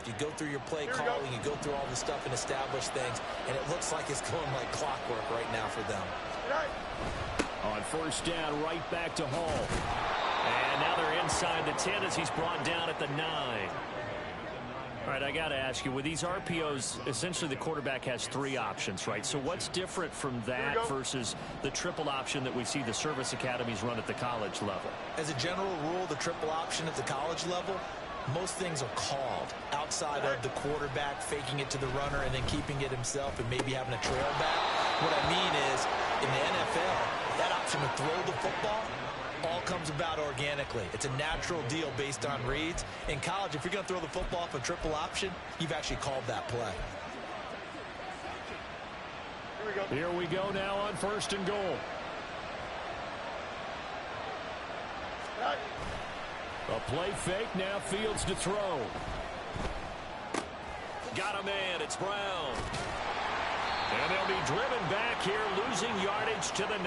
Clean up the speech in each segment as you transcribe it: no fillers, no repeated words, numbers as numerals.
script. You go through your play calling, you go through all the stuff and establish things, and it looks like it's going like clockwork right now for them. On first down, right back to Hall. And now they're inside the 10 as he's brought down at the 9. All right, I got to ask you, with these RPOs, essentially the quarterback has 3 options, right? So what's different from that versus the triple option that we see the service academies run at the college level? As a general rule, the triple option at the college level, most things are called outside of the quarterback faking it to the runner and then keeping it himself and maybe having a trail back. What I mean is, in the NFL, that option to throw the football all comes about organically. It's a natural deal based on reads. In college, if you're going to throw the football off a triple option, you've actually called that play. Here we go now on first and goal. A play fake, now Fields to throw. Got a man, it's Brown. And they'll be driven back here, losing yardage to the 9.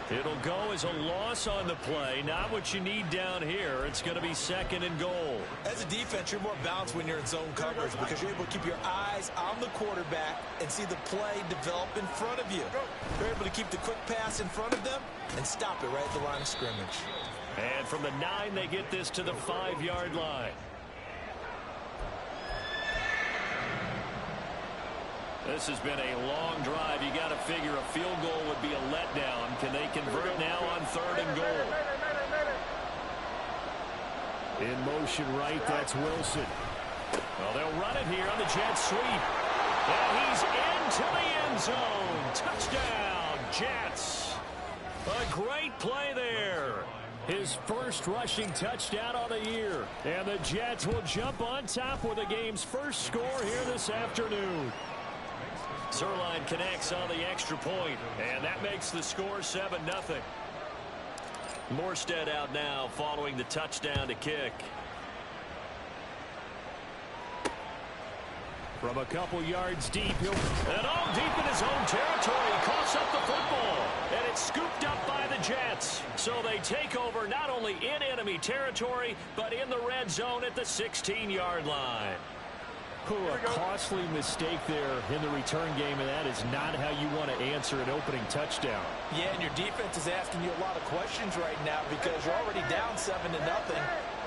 It'll go as a loss on the play. Not what you need down here. It's going to be second and goal. As a defense, you're more balanced when you're in zone coverage because you're able to keep your eyes on the quarterback and see the play develop in front of you. You're able to keep the quick pass in front of them and stop it right at the line of scrimmage. And from the 9, they get this to the 5-yard line. This has been a long drive. You got to figure a field goal would be a letdown. Can they convert now on third and goal? In motion right, that's Wilson. Well, they'll run it here on the jet sweep. And he's into the end zone. Touchdown, Jets. A great play there. His first rushing touchdown on the year. And the Jets will jump on top with the game's first score here this afternoon. Zerline connects on the extra point, and that makes the score 7-0. Morstead out now following the touchdown to kick. From a couple yards deep, and all deep in his own territory, he coughs up the football, and it's scooped up by the Jets. So they take over not only in enemy territory, but in the red zone at the 16-yard line. A costly mistake there in the return game, and that is not how you want to answer an opening touchdown. Yeah, and your defense is asking you a lot of questions right now because you're already down 7-0.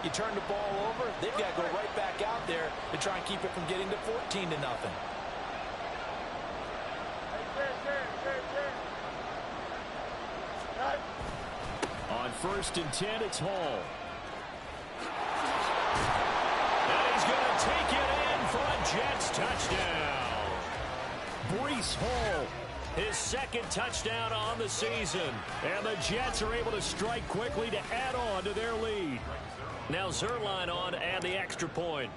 You turn the ball over, they've got to go right back out there to try and keep it from getting to 14-0. On first and 10, it's Hall. And he's going to take it in for a Jets touchdown. Breece Hall, his second touchdown on the season. And the Jets are able to strike quickly to add on to their lead. Now Zerline on to add the extra point.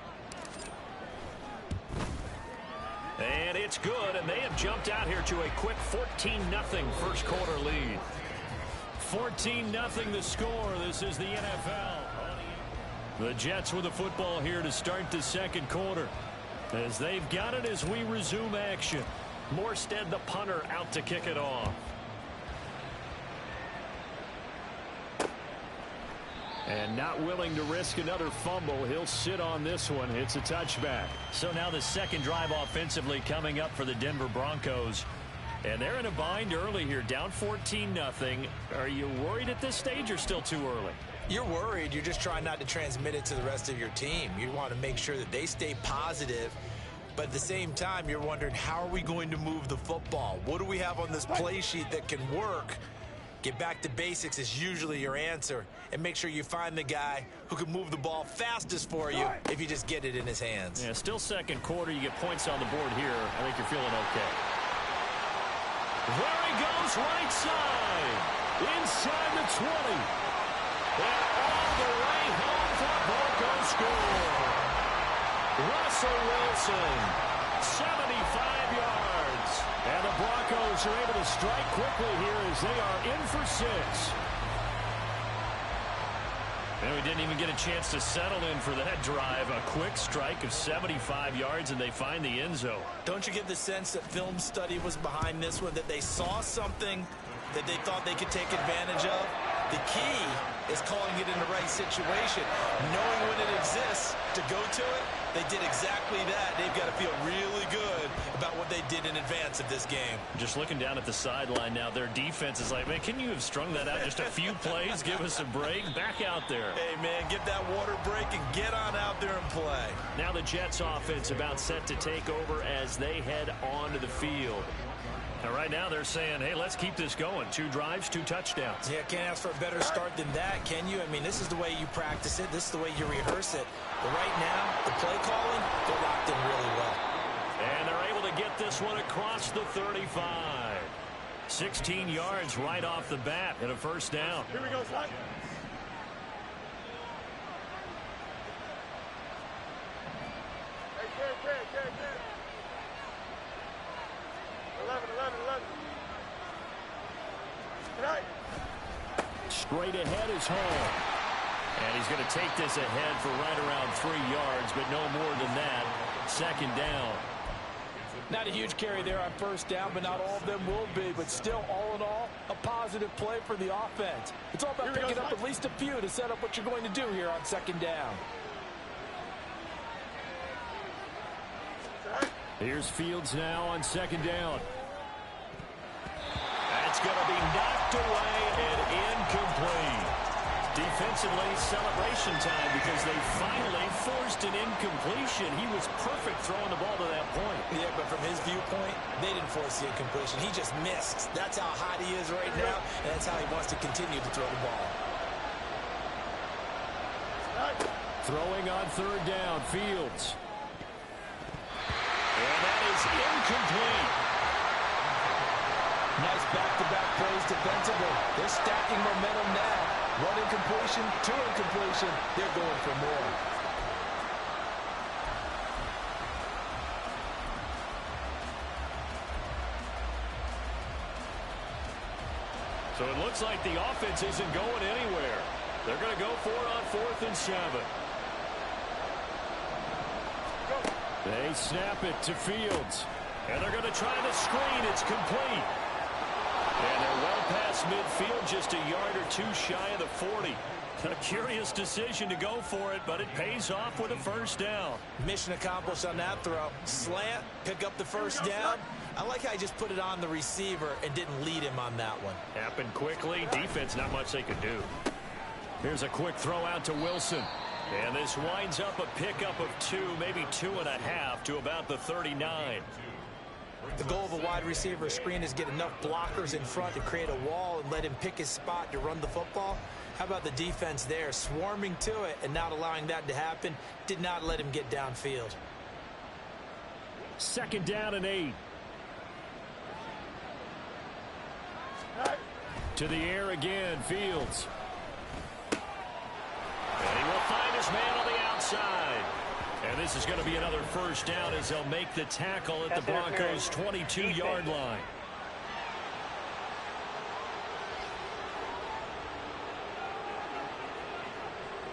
And it's good, and they have jumped out here to a quick 14-0 first quarter lead. 14-0 the score. This is the NFL. The Jets with the football here to start the second quarter. As they've got it as we resume action. Morstead, the punter, out to kick it off. And not willing to risk another fumble. He'll sit on this one. It's a touchback. So now the second drive offensively coming up for the Denver Broncos. And they're in a bind early here, down 14-0. Are you worried at this stage or still too early? You're worried. You're just trying not to transmit it to the rest of your team. You want to make sure that they stay positive. But at the same time, you're wondering, how are we going to move the football? What do we have on this play sheet that can work? Get back to basics is usually your answer. And make sure you find the guy who can move the ball fastest for you if you just get it in his hands. Yeah, still second quarter. You get points on the board here. I think you're feeling okay. There he goes, right side. Inside the 20. And all the way home for a Broncos score. Russell Wilson, 75 yards. And the Broncos are able to strike quickly here as they are in for 6. And we didn't even get a chance to settle in for that drive. A quick strike of 75 yards, and they find the end zone. Don't you get the sense that film study was behind this one, that they saw something that they thought they could take advantage of? The key is calling it in the right situation, knowing when it exists to go to it, They did exactly that. They've got to feel really good about what they did in advance of this game. Just looking down at the sideline now, their defense is like, man, can you have strung that out just a few plays? Give us a break. Back out there. Hey, man, get that water break and get on out there and play. Now the Jets offense about set to take over as they head onto the field. And right now they're saying, hey, let's keep this going. 2 drives, 2 touchdowns. Yeah, can't ask for a better start than that, can you? I mean, this is the way you practice it. This is the way you rehearse it. But right now, the play calling, they're locked in really well. And they're able to get this one across the 35. 16 yards right off the bat and a first down. Here we go, slide. Hey, 11. Tonight. Straight ahead is home. And he's going to take this ahead for right around 3 yards, but no more than that. Second down. Not a huge carry there on first down, but not all of them will be. But still, all in all, a positive play for the offense. It's all about picking up at least a few to set up what you're going to do here on second down. Here's Fields now on second down. That's going to be knocked away and incomplete. Defensively, celebration time because they finally forced an incompletion. He was perfect throwing the ball to that point. Yeah, but from his viewpoint, they didn't force the incompletion. He just missed. That's how hot he is right now, and that's how he wants to continue to throw the ball. Throwing on third down, Fields. And that is incomplete. Nice back-to-back plays defensively. They're stacking momentum now. 1 incompletion, 2 incompletion. They're going for more. So it looks like the offense isn't going anywhere. They're going to go for it on 4th and 7. They snap it to Fields. And they're going to try the screen. It's complete. And they're well past midfield, just a yard or 2 shy of the 40. A curious decision to go for it, but it pays off with a first down. Mission accomplished on that throw. Slant, pick up the first down. I like how he just put it on the receiver and didn't lead him on that one. Happened quickly. Defense, not much they could do. Here's a quick throw out to Wilson. And this winds up a pickup of 2, maybe 2.5 to about the 39. The goal of a wide receiver screen is get enough blockers in front to create a wall and let him pick his spot to run the football. How about the defense there, swarming to it and not allowing that to happen? Did not let him get downfield. Second down and 8. To the air again, Fields. And he will find his man on the outside. And this is going to be another first down as they'll make the tackle at the Broncos' 22-yard line.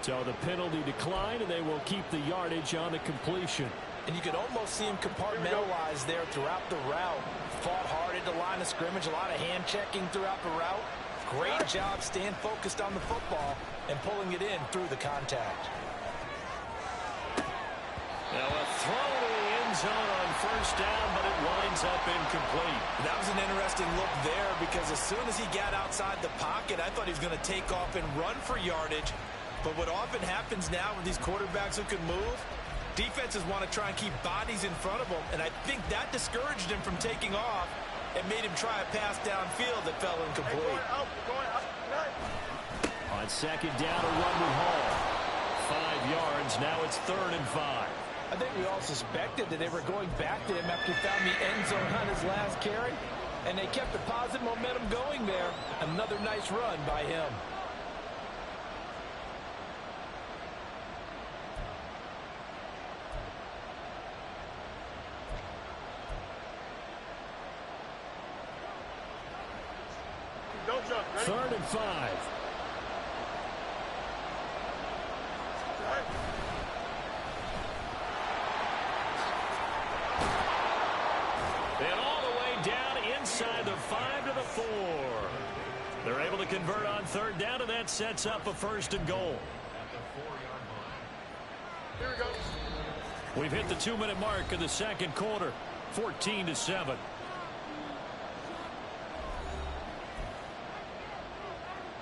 So the penalty declined, and they will keep the yardage on the completion. And you could almost see him compartmentalize there throughout the route. Fought hard at the line of scrimmage, a lot of hand checking throughout the route. Great job staying focused on the football and pulling it in through the contact. Now a throw to the end zone on first down, but it winds up incomplete. That was an interesting look there because as soon as he got outside the pocket, I thought he was going to take off and run for yardage. But what often happens now with these quarterbacks who can move, defenses want to try and keep bodies in front of them, and I think that discouraged him from taking off and made him try a pass downfield that fell incomplete. On second down, a run with Hall. 5 yards, now it's 3rd and 5. I think we all suspected that they were going back to him after he found the end zone on his last carry, and they kept the positive momentum going there. Another nice run by him. Don't jump. Ready? 3rd and 5. And all the way down inside the 5 to the 4. They're able to convert on 3rd down, and that sets up a 1st and goal. Here we go. We've hit the 2-minute mark of the second quarter. 14-7.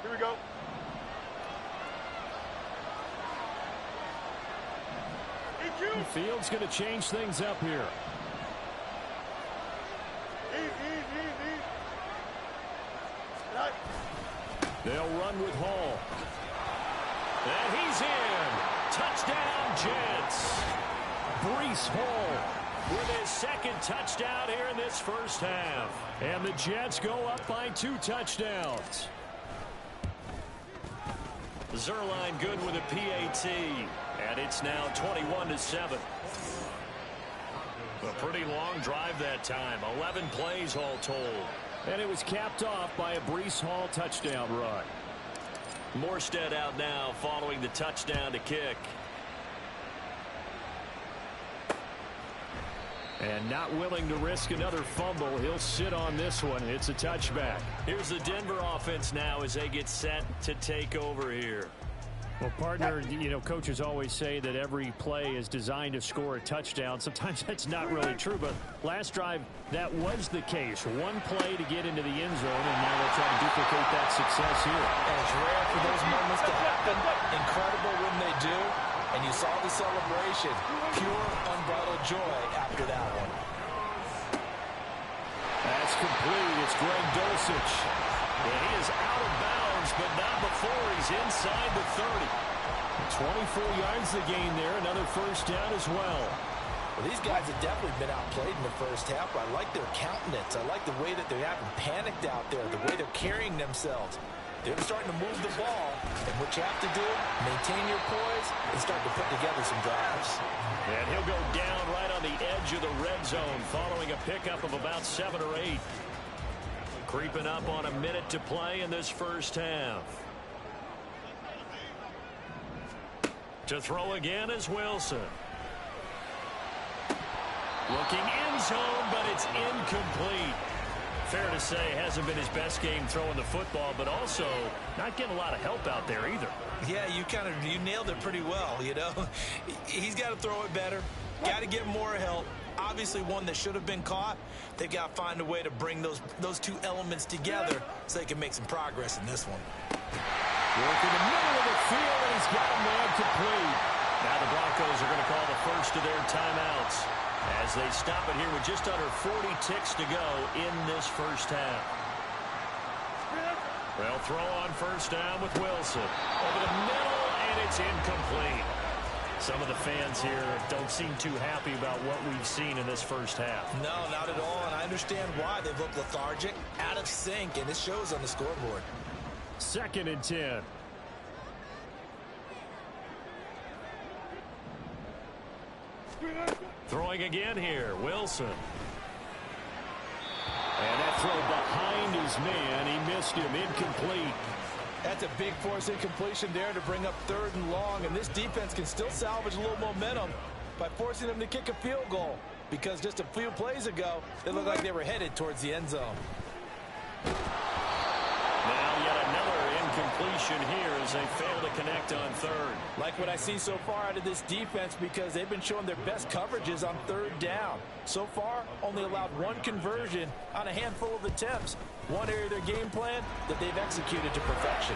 Here we go. The field's going to change things up here. Easy. Right. They'll run with Hall. And he's in. Touchdown, Jets. Breece Hall with his second touchdown here in this first half. And the Jets go up by 2 touchdowns. Zerline good with a PAT. And it's now 21-7. A pretty long drive that time. 11 plays all told. And it was capped off by a Breece Hall touchdown run. Morstead out now following the touchdown to kick. And not willing to risk another fumble. He'll sit on this one. It's a touchback. Here's the Denver offense now as they get set to take over here. Well, partner, you know, coaches always say that every play is designed to score a touchdown. Sometimes that's not really true, but last drive, that was the case. One play to get into the end zone, and now they're trying to duplicate that success here. And it's rare for those moments to happen. Incredible when they do. And you saw the celebration. Pure, unbridled joy after that one. That's complete. It's Greg Dulcich. And he is out of bounds, but not before he's inside the 30. 24 yards to gain there. Another first down as well. Well, these guys have definitely been outplayed in the first half. I like their countenance. I like the way that they haven't panicked out there, the way they're carrying themselves. They're starting to move the ball, and what you have to do, maintain your poise and start to put together some drives. And he'll go down right on the edge of the red zone following a pickup of about 7 or 8. Creeping up on a minute to play in this first half. To throw again is Wilson. Looking end zone, but it's incomplete. Fair to say, hasn't been his best game throwing the football, but also not getting a lot of help out there either. Yeah, you nailed it pretty well, you know. He's got to throw it better. Got to get more help. Obviously one that should have been caught. They've got to find a way to bring those two elements together so they can make some progress in this one. Work in the middle of the field, and he's got a man complete. Now the Broncos are going to call the first of their timeouts as they stop it here with just under 40 ticks to go in this first half. They'll throw on first down with Wilson. Over the middle, and it's incomplete. Some of the fans here don't seem too happy about what we've seen in this first half. No, not at all, and I understand why. They've looked lethargic, out of sync, and it shows on the scoreboard. 2nd and 10. Throwing again here, Wilson. And that throw behind his man. He missed him, incomplete. That's a big force incompletion there to bring up 3rd and long, and this defense can still salvage a little momentum by forcing them to kick a field goal, because just a few plays ago, it looked like they were headed towards the end zone. Now yet another incompletion here as they fail to connect on 3rd. Like what I see so far out of this defense, because they've been showing their best coverages on 3rd down. So far, only allowed 1 conversion on a handful of attempts. One area of their game plan that they've executed to perfection.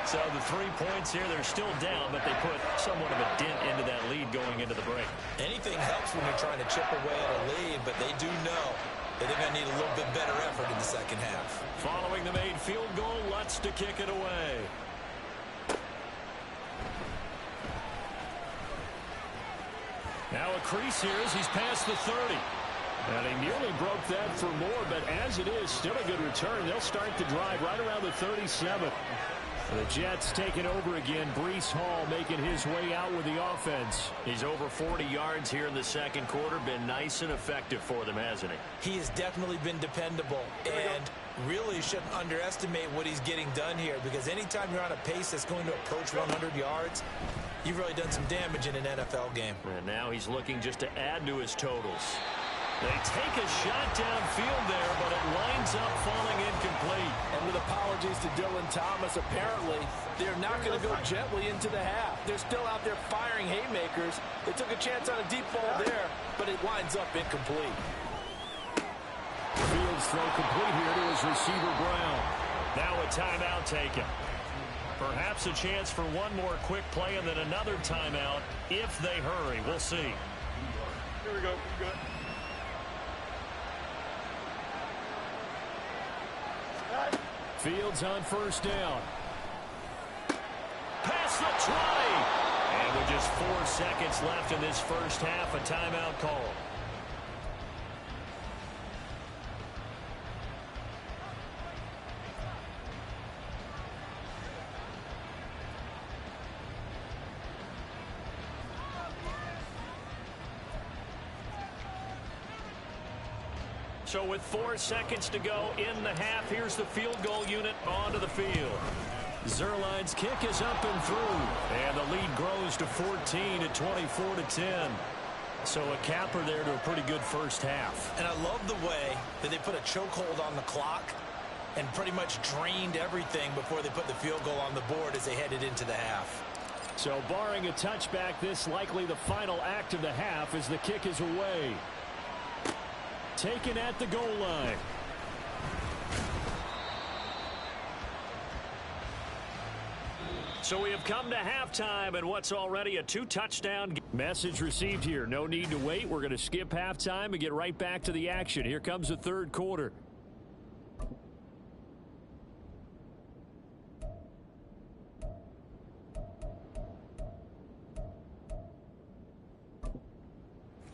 So the 3 points here, they're still down, but they put somewhat of a dent into that lead going into the break. Anything helps when you're trying to chip away at a lead, but they do know that they're going to need a little bit better effort in the second half. Following the made field goal, Lutz to kick it away. Now a crease here as he's past the 30. And he nearly broke that for more, but as it is, still a good return. They'll start the drive right around the 37. The Jets taking over again. Breece Hall making his way out with the offense. He's over 40 yards here in the second quarter. Been nice and effective for them, hasn't he? He has definitely been dependable, and really shouldn't underestimate what he's getting done here, because anytime you're on a pace that's going to approach 100 yards, you've really done some damage in an NFL game. And now he's looking just to add to his totals. They take a shot downfield there, but it winds up falling incomplete. And with apologies to Dylan Thomas, apparently they're not going to go gently into the half. They're still out there firing haymakers. They took a chance on a deep ball there, but it winds up incomplete. Fields throw complete here to his receiver, Brown. Now a timeout taken. Perhaps a chance for one more quick play and then another timeout if they hurry. We'll see. Here we go. We good. Fields on first down. Past the 20. And with just 4 seconds left in this first half, a timeout call. So with 4 seconds to go in the half, here's the field goal unit onto the field. Zerline's kick is up and through, and the lead grows to 14 at 24-10. So a capper there to a pretty good first half. And I love the way that they put a chokehold on the clock and pretty much drained everything before they put the field goal on the board as they headed into the half. So barring a touchback, this likely the final act of the half as the kick is away. Taken at the goal line. So we have come to halftime and what's already a 2-touchdown message received here. No need to wait. We're going to skip halftime and get right back to the action. Here comes the third quarter.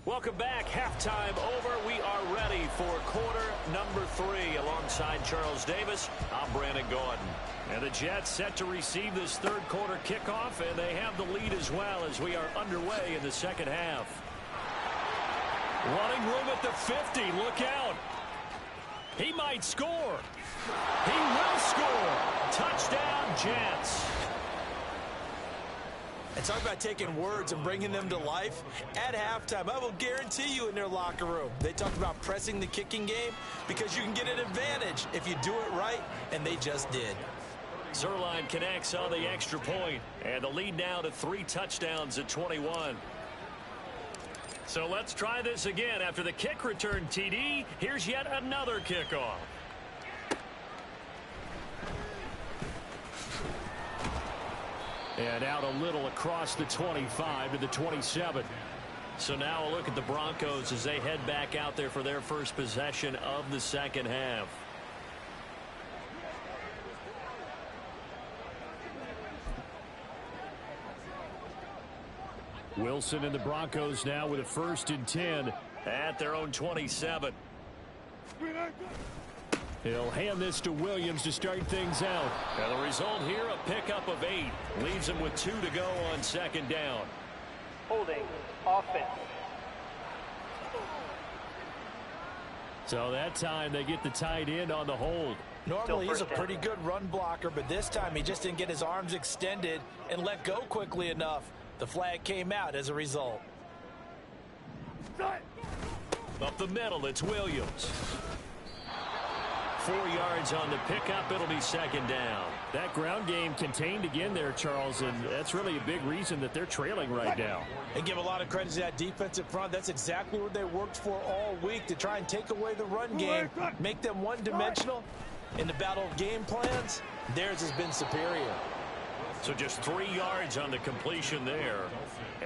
Welcome back. Halftime over. We are ready for quarter number 3. Alongside Charles Davis, I'm Brandon Gordon. And the Jets set to receive this third quarter kickoff, and they have the lead as well as we are underway in the second half. Running room at the 50. Look out. He might score. He will score. Touchdown, Jets. And talk about taking words and bringing them to life. At halftime, I will guarantee you in their locker room, they talked about pressing the kicking game because you can get an advantage if you do it right, and they just did. Zerline connects on the extra point, and the lead now to 3 touchdowns at 21. So let's try this again. After the kick return TD, here's yet another kickoff. And out a little across the 25 to the 27. So now a look at the Broncos as they head back out there for their first possession of the second half. Wilson and the Broncos now with a 1st and 10 at their own 27. He'll hand this to Williams to start things out. And the result here, a pickup of 8. Leaves him with 2 to go on second down. Holding offense. So that time they get the tight end on the hold. Normally he's a pretty good run blocker, but this time he just didn't get his arms extended and let go quickly enough. The flag came out as a result. Up the middle, it's Williams. 4 yards on the pickup. It'll be second down. That ground game contained again there, Charles, and that's really a big reason that they're trailing right now. And give a lot of credit to that defensive front. That's exactly what they worked for all week, to try and take away the run game, make them one-dimensional. In the battle of game plans, theirs has been superior. So just 3 yards on the completion there.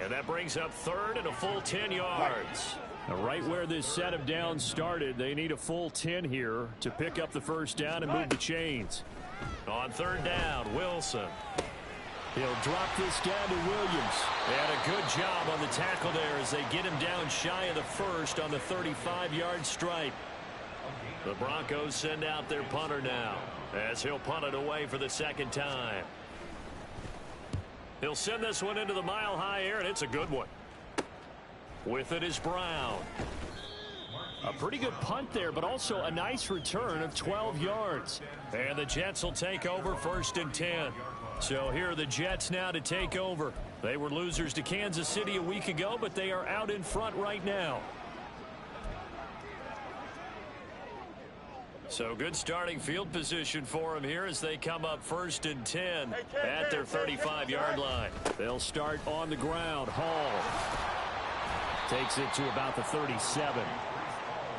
And that brings up third and a full 10 yards. Right where this set of downs started, they need a full 10 here to pick up the first down and move the chains. On third down, Wilson. He'll drop this down to Williams. And a good job on the tackle there as they get him down shy of the first on the 35-yard stripe. The Broncos send out their punter now as he'll punt it away for the second time. He'll send this one into the mile-high air, and it's a good one. With it is Brown. A pretty good punt there, but also a nice return of 12 yards. And the Jets will take over 1st and 10. So here are the Jets now to take over. They were losers to Kansas City a week ago, but they are out in front right now. So good starting field position for them here as they come up 1st and 10 at their 35-yard line. They'll start on the ground. Hall takes it to about the 37.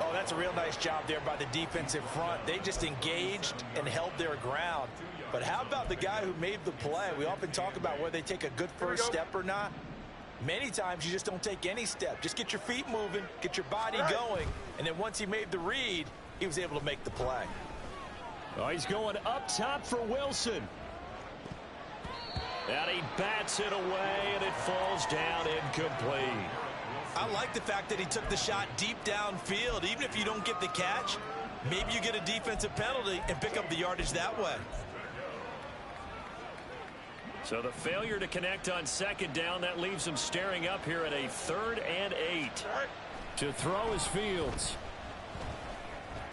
Oh, that's a real nice job there by the defensive front. They just engaged and held their ground. But how about the guy who made the play? We often talk about whether they take a good first step or not. Many times you just don't take any step. Just get your feet moving, get your body going, and then once he made the read, he was able to make the play. Oh, he's going up top for Wilson. And he bats it away, and it falls down incomplete. I like the fact that he took the shot deep downfield. Even if you don't get the catch, maybe you get a defensive penalty and pick up the yardage that way. So the failure to connect on 2nd down, that leaves him staring up here at a 3rd and 8. To throw is Fields.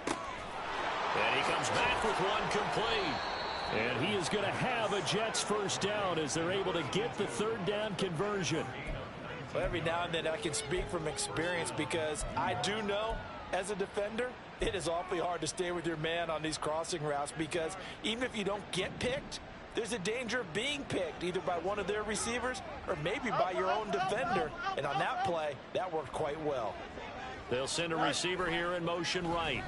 And he comes back with one complete. And he is going to have a Jets first down as they're able to get the 3rd down conversion. Well, every now and then I can speak from experience because I do know as a defender it is awfully hard to stay with your man on these crossing routes because even if you don't get picked, there's a danger of being picked either by one of their receivers or maybe by your own defender. And on that play, that worked quite well. They'll send a receiver here in motion right.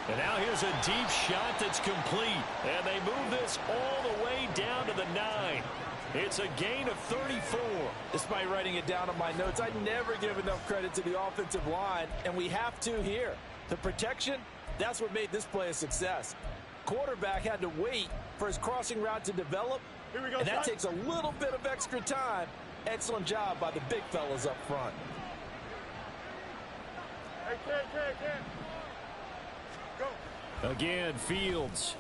And now here's a deep shot that's complete. And they move this all the way down to the 9. It's a gain of 34. Despite writing it down on my notes, I never give enough credit to the offensive line, and we have to here. The protection, that's what made this play a success. Quarterback had to wait for his crossing route to develop, and that takes a little bit of extra time. Excellent job by the big fellas up front. Go. Again, Fields.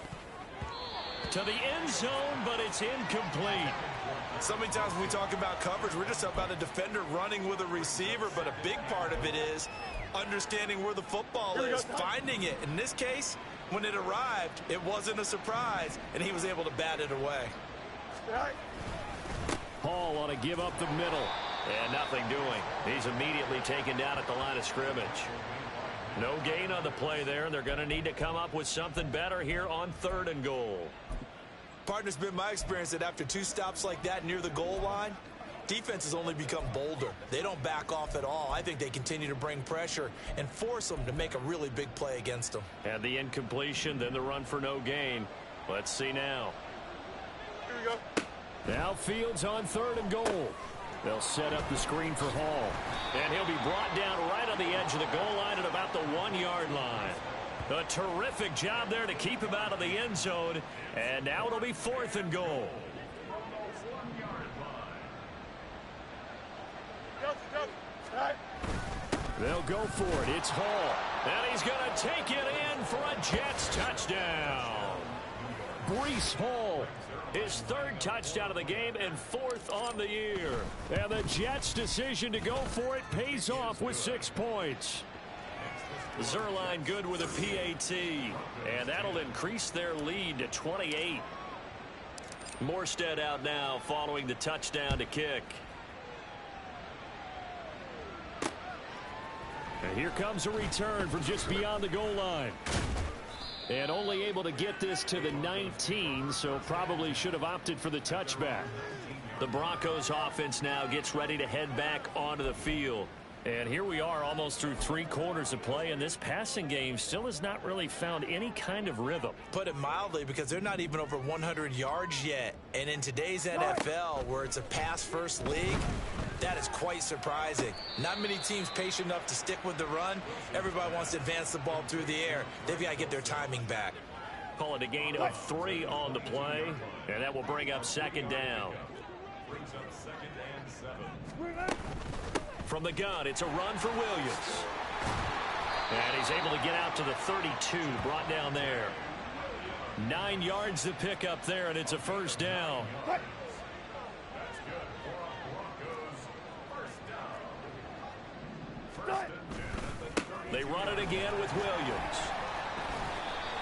To the end zone, but it's incomplete. So many times when we talk about coverage, we're just about a defender running with a receiver, but a big part of it is understanding where the football is, finding it. In this case, when it arrived, it wasn't a surprise, and he was able to bat it away. Hall on a give up the middle. And nothing doing. He's immediately taken down at the line of scrimmage. No gain on the play there, and they're going to need to come up with something better here on 3rd and goal. Partner, it's been my experience that after 2 stops like that near the goal line, defenses only become bolder. They don't back off at all. I think they continue to bring pressure and force them to make a really big play against them. And the incompletion, then the run for no gain. Let's see now. Here we go. Now Fields on 3rd and goal. They'll set up the screen for Hall. And he'll be brought down right on the edge of the goal line at about the 1-yard line. A terrific job there to keep him out of the end zone. And now it'll be 4th and goal. They'll go for it. It's Hall. And he's going to take it in for a Jets touchdown. Breece Hall. His 3rd touchdown of the game and 4th on the year. And the Jets' decision to go for it pays off with 6 points. Zerline good with a PAT. And that'll increase their lead to 28. Morstead out now following the touchdown to kick. And here comes a return from just beyond the goal line. And only able to get this to the 19, so probably should have opted for the touchback. The Broncos offense now gets ready to head back onto the field. And here we are almost through 3 quarters of play, and this passing game still has not really found any kind of rhythm. Put it mildly, because they're not even over 100 yards yet. And in today's NFL, where it's a pass-first league, that is quite surprising. Not many teams patient enough to stick with the run. Everybody wants to advance the ball through the air. They've got to get their timing back. Call it a gain of 3 on the play, and that will bring up 2nd down. From the gun, it's a run for Williams. And he's able to get out to the 32, brought down there. 9 yards to pick up there, and it's a first down. They run it again with Williams.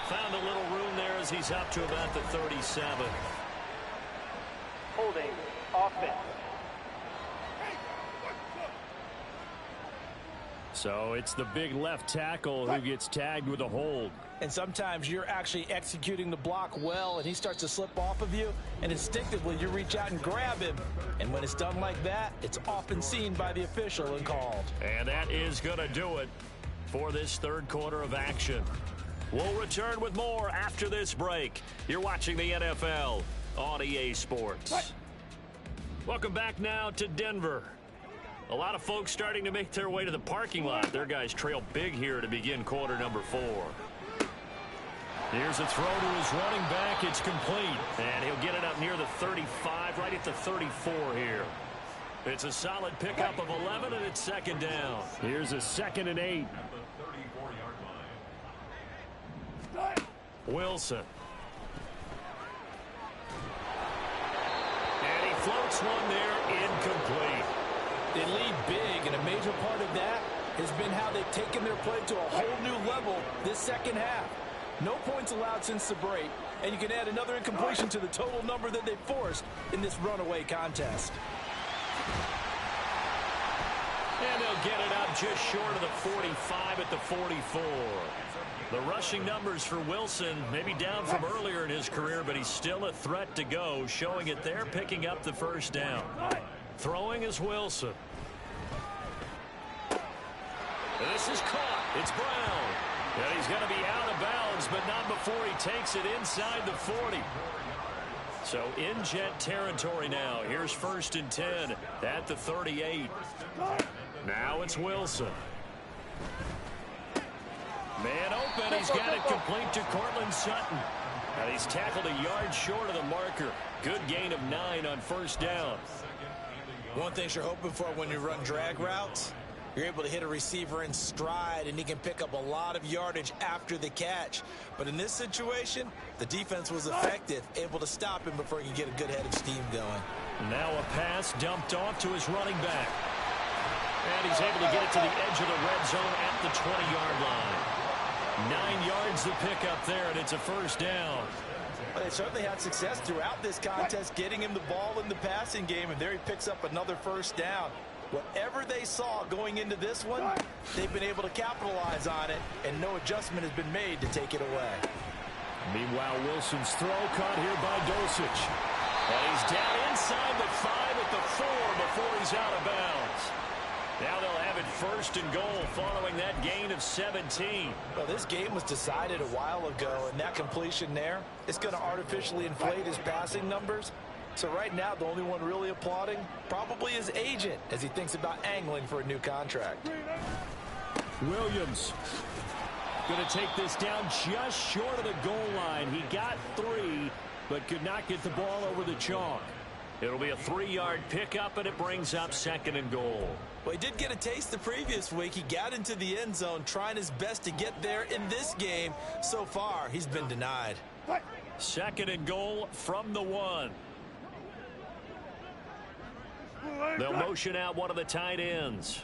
Found a little room there as he's up to about the 37. Holding offense. So it's the big left tackle who gets tagged with a hold. And sometimes you're actually executing the block well, and he starts to slip off of you, and instinctively you reach out and grab him. And when it's done like that, it's often seen by the official and called. And that is going to do it for this third quarter of action. We'll return with more after this break. You're watching the NFL on EA Sports. Welcome back now to Denver. A lot of folks starting to make their way to the parking lot. Their guys trail big here to begin quarter number 4. Here's a throw to his running back. It's complete. And he'll get it up near the 35, right at the 34 here. It's a solid pickup of 11, and it's second down. Here's a 2nd and 8. Wilson. And he floats one there, incomplete. They lead big, and a major part of that has been how they've taken their play to a whole new level this second half. No points allowed since the break, and you can add another incompletion to the total number that they forced in this runaway contest. And they'll get it up just short of the 45 at the 44. The rushing numbers for Wilson may be down from earlier in his career, but he's still a threat to go, showing it there, picking up the first down. Throwing is Wilson. This is caught. It's Brown. And he's going to be out of bounds, but not before he takes it inside the 40. So in Jet territory now. Here's 1st and 10 at the 38. Now it's Wilson. Man open. He's got it complete to Cortland Sutton. And he's tackled a yard short of the marker. Good gain of 9 on 1st down. One thing you're hoping for when you run drag routes, you're able to hit a receiver in stride, and he can pick up a lot of yardage after the catch. But in this situation, the defense was effective, able to stop him before he could get a good head of steam going. Now a pass dumped off to his running back. And he's able to get it to the edge of the red zone at the 20-yard line. 9 yards to pick up there, and it's a 1st down. Well, they certainly had success throughout this contest, getting him the ball in the passing game, and there he picks up another 1st down. Whatever they saw going into this one, they've been able to capitalize on it, and no adjustment has been made to take it away. Meanwhile, Wilson's throw caught here by Dosich. And he's down inside the 5 at the 4 before he's out of bounds. Now they'll have it 1st and goal following that gain of 17. Well, this game was decided a while ago, and that completion there is going to artificially inflate his passing numbers. So right now, the only one really applauding probably his agent as he thinks about angling for a new contract. Williams going to take this down just short of the goal line. He got 3, but could not get the ball over the chalk. It'll be a 3-yard pickup, and it brings up 2nd and goal. Well, he did get a taste the previous week. He got into the end zone, trying his best to get there in this game. So far, he's been denied. 2nd and goal from the 1. They'll motion out one of the tight ends.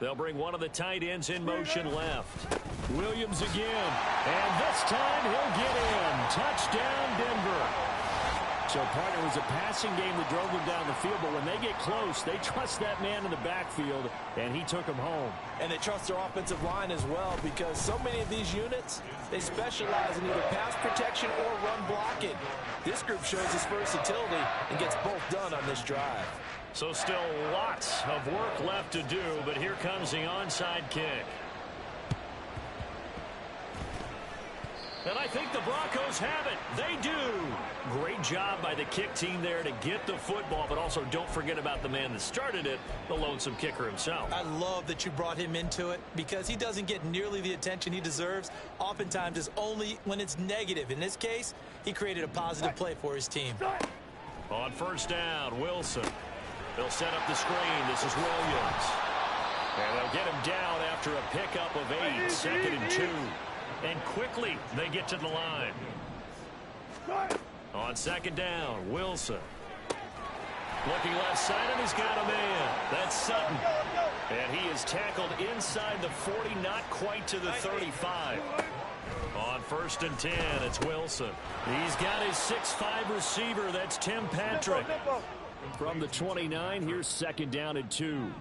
They'll bring one of the tight ends in motion left. Williams again. And this time he'll get in. Touchdown, Denver. So, partner, it was a passing game that drove them down the field, but when they get close, they trust that man in the backfield, and he took him home. And they trust their offensive line as well, because so many of these units, they specialize in either pass protection or run blocking. This group shows its versatility and gets both done on this drive. So still lots of work left to do, but here comes the onside kick. And I think the Broncos have it. They do. Great job by the kick team there to get the football, but also don't forget about the man that started it, the lonesome kicker himself. I love that you brought him into it because he doesn't get nearly the attention he deserves. Oftentimes it's only when it's negative. In this case, he created a positive play for his team. On 1st down, Wilson. They'll set up the screen. This is Williams. And they'll get him down after a pickup of 8, 2nd and 2. And quickly, they get to the line. On 2nd down, Wilson. Looking left side, and he's got a man. That's Sutton. And he is tackled inside the 40, not quite to the 35. On 1st and 10, it's Wilson. He's got his 6'5 receiver. That's Tim Patrick. From the 29, here's 2nd down and 2.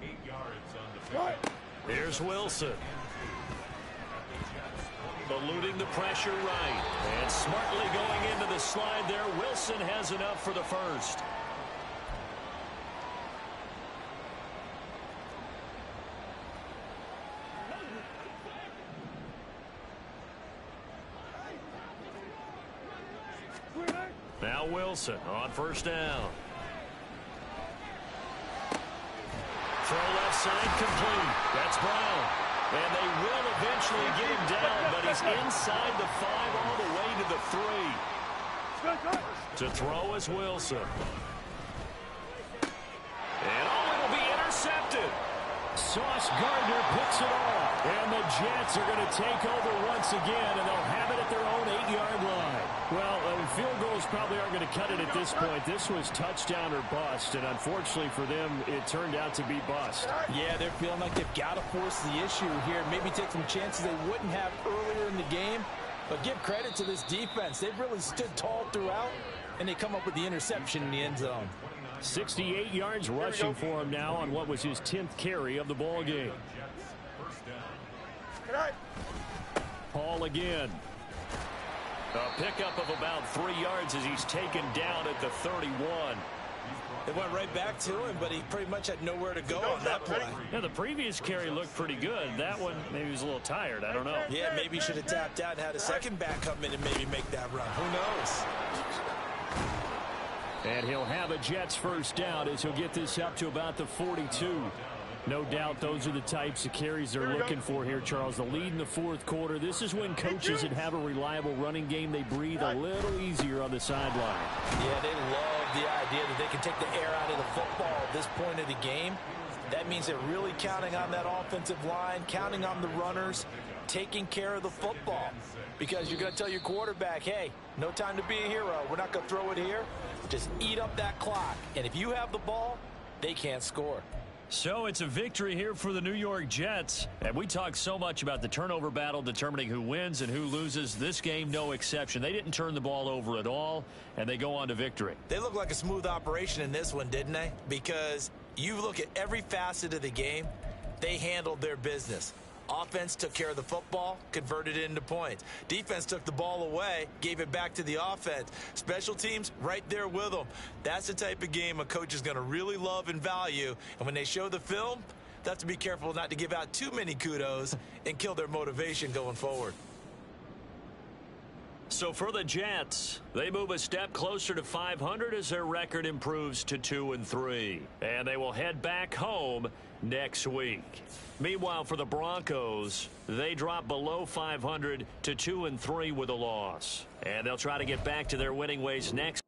Here's Wilson. Eluding the pressure right. And smartly going into the slide there. Wilson has enough for the first. Now Wilson on first down. Throw left side complete. That's Brown. And they will eventually get him down, but he's inside the 5 all the way to the 3. To throw is Wilson. And it'll be intercepted. Sauce Gardner picks it off. And the Jets are going to take over once again, and they'll have it at their own 8-yard line. Well, field goals probably aren't going to cut it at this point. This was touchdown or bust, and unfortunately for them, it turned out to be bust. Yeah, they're feeling like they've got to force the issue here. Maybe take some chances they wouldn't have earlier in the game. But give credit to this defense. They've really stood tall throughout, and they come up with the interception in the end zone. 68 yards rushing for him now on what was his 10th carry of the ball game. Paul again. A pickup of about 3 yards as he's taken down at the 31. They went right back to him, but he pretty much had nowhere to go on that play. Yeah, the previous carry looked pretty good. That one, maybe he was a little tired. I don't know. Yeah, maybe he should have tapped out and had a second back come in and maybe make that run. Who knows? And he'll have a Jets first down as he'll get this up to about the 42. No doubt those are the types of carries they're looking for here, Charles. The lead in the fourth quarter. This is when coaches that have a reliable running game, they breathe a little easier on the sideline. Yeah, they love the idea that they can take the air out of the football at this point of the game. That means they're really counting on that offensive line, counting on the runners, taking care of the football. Because you're going to tell your quarterback, hey, no time to be a hero. We're not going to throw it here. Just eat up that clock. And if you have the ball, they can't score. So it's a victory here for the New York Jets. And we talk so much about the turnover battle determining who wins and who loses. This game, no exception. They didn't turn the ball over at all, and they go on to victory. They look like a smooth operation in this one, didn't they? Because you look at every facet of the game, they handled their business. Offense took care of the football, converted it into points. Defense took the ball away, gave it back to the offense. Special teams, right there with them. That's the type of game a coach is going to really love and value. And when they show the film, they have to be careful not to give out too many kudos and kill their motivation going forward. So for the Jets, they move a step closer to 500 as their record improves to 2-3. And they will head back home next week. Meanwhile, for the Broncos, they drop below 500 to 2-3 with a loss. And they'll try to get back to their winning ways next.